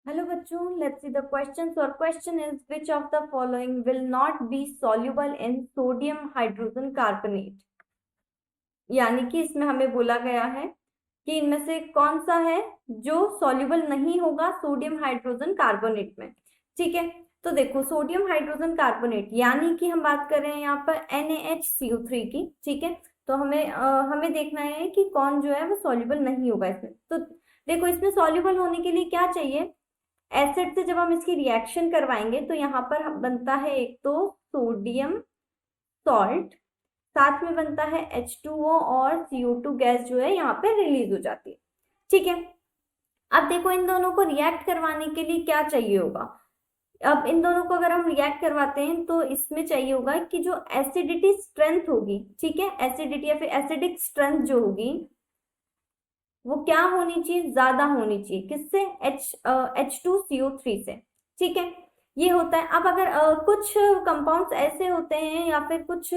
Hello बच्चों, let's see the questions. और question is which of the following will not be soluble in sodium hydrogen carbonate. यानी कि इसमें हमें बोला गया है कि इनमें से कौन सा है जो सॉल्युबल नहीं होगा सोडियम हाइड्रोजन कार्बोनेट में। ठीक है, तो देखो सोडियम हाइड्रोजन कार्बोनेट यानी कि हम बात कर रहे हैं यहाँ पर NaHCO3 की। ठीक है, तो हमें देखना है कि कौन जो है वो सॉल्युबल नहीं होगा इसमें। तो देखो, इसमें सॉल्युबल होने के लिए क्या चाहिए। एसिड से जब हम इसकी रिएक्शन करवाएंगे तो यहाँ पर बनता है एक तो सोडियम सॉल्ट, साथ में बनता है H2O और CO2 गैस जो है यहाँ पे रिलीज हो जाती है। ठीक है, अब देखो इन दोनों को रिएक्ट करवाने के लिए क्या चाहिए होगा। अब इन दोनों को अगर हम रिएक्ट करवाते हैं तो इसमें चाहिए होगा कि जो एसिडिटी स्ट्रेंथ होगी, ठीक है, एसिडिटी या फिर एसिडिक स्ट्रेंथ जो होगी वो क्या होनी चाहिए, ज्यादा होनी चाहिए। किससे? H2CO3 से। ठीक है, ये होता है। अब अगर कुछ कंपाउंड्स ऐसे होते हैं या फिर कुछ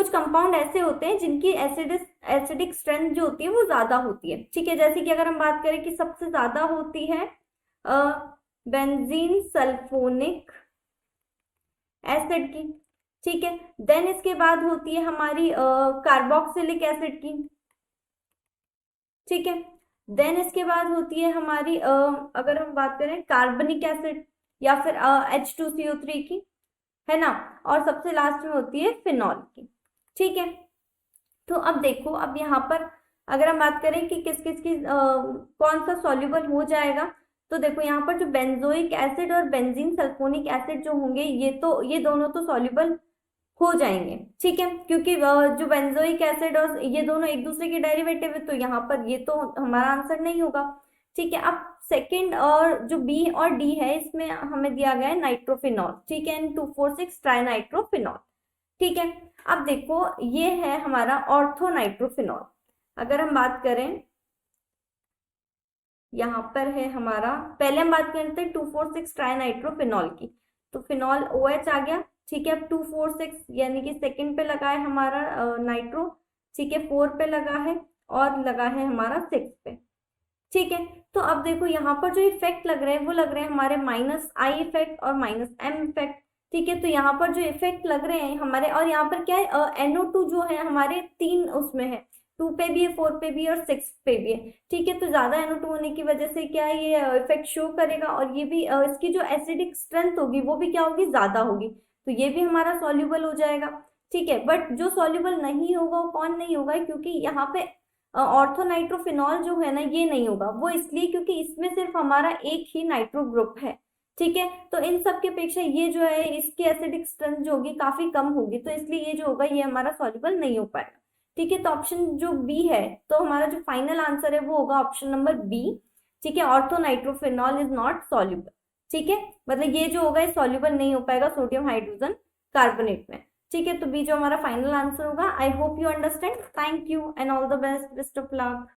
कंपाउंड ऐसे होते हैं जिनकी एसिडिक स्ट्रेंथ जो होती है वो ज्यादा होती है। ठीक है, जैसे कि अगर हम बात करें कि सबसे ज्यादा होती है बेंजीन सल्फोनिक एसिड की। ठीक है, देन इसके बाद होती है हमारी कार्बोक्सिलिक एसिड की। ठीक है, देन इसके बाद होती है हमारी अगर हम बात करें कार्बनिक एसिड या फिर H2CO3 की, है ना। और सबसे लास्ट में होती है फिनॉल की। ठीक है, तो अब देखो, अब यहाँ पर अगर हम बात करें कि किस किस की कौन सा सॉल्युबल हो जाएगा, तो देखो यहाँ पर जो बेंजोइक एसिड और बेंजीन सल्फोनिक एसिड जो होंगे ये दोनों तो सॉल्युबल हो जाएंगे। ठीक है, क्योंकि जो बेंजोइक एसिड और ये दोनों एक दूसरे के डेरिवेटिव है, तो यहाँ पर ये तो हमारा आंसर नहीं होगा। ठीक है, अब सेकंड और जो बी और डी है इसमें हमें दिया गया है नाइट्रोफिनॉल। ठीक है, N2,4,6 ट्राई नाइट्रोफिनॉल। ठीक है, अब देखो ये है हमारा ऑर्थो नाइट्रोफिनॉल। अगर हम बात करें, यहाँ पर है हमारा, पहले हम बात करते हैं 2,4,6 ट्राई नाइट्रोफिनॉल की। तो फिनॉल OH आ गया। ठीक है, अब 2,4,6 यानी कि सेकंड पे लगा है हमारा नाइट्रो। ठीक है, 4 पे लगा है और लगा है हमारा 6 पे। ठीक है, तो अब देखो यहाँ पर जो इफेक्ट लग रहे हैं वो लग रहे हैं हमारे -I इफेक्ट और -M इफेक्ट। ठीक है, तो यहाँ पर जो इफेक्ट लग रहे हैं हमारे, और यहाँ पर क्या है NO2 जो है हमारे तीन उसमें है, 2 पे भी है, 4 पे भी है और 6 पे भी है। ठीक है, तो ज्यादा NO2 होने की वजह से क्या है ये इफेक्ट शो करेगा, और ये भी इसकी जो एसिडिक स्ट्रेंथ होगी वो भी क्या होगी, ज्यादा होगी। तो ये भी हमारा सॉल्युबल हो जाएगा। ठीक है, बट जो सॉल्युबल नहीं होगा वो कौन नहीं होगा, क्योंकि यहाँ पे ऑर्थोनाइट्रोफिनॉल जो है ना ये नहीं होगा। वो इसलिए क्योंकि इसमें सिर्फ हमारा एक ही नाइट्रो ग्रुप है। ठीक है, तो इन सब के अपेक्षा ये जो है इसकी एसिडिक स्ट्रेंथ जो होगी काफी कम होगी, तो इसलिए ये जो होगा ये हमारा सॉल्युबल नहीं हो पाएगा। ठीक है, तो ऑप्शन जो बी है, तो हमारा जो फाइनल आंसर है वो होगा ऑप्शन नंबर बी। ठीक है, ऑर्थोनाइट्रोफिनॉल इज नॉट सॉल्युबल। ठीक है, मतलब ये जो होगा ये सॉल्युबल नहीं हो पाएगा सोडियम हाइड्रोजन कार्बोनेट में। ठीक है, तो बी जो हमारा फाइनल आंसर होगा। I hope you understand. Thank you and all the best, best of luck.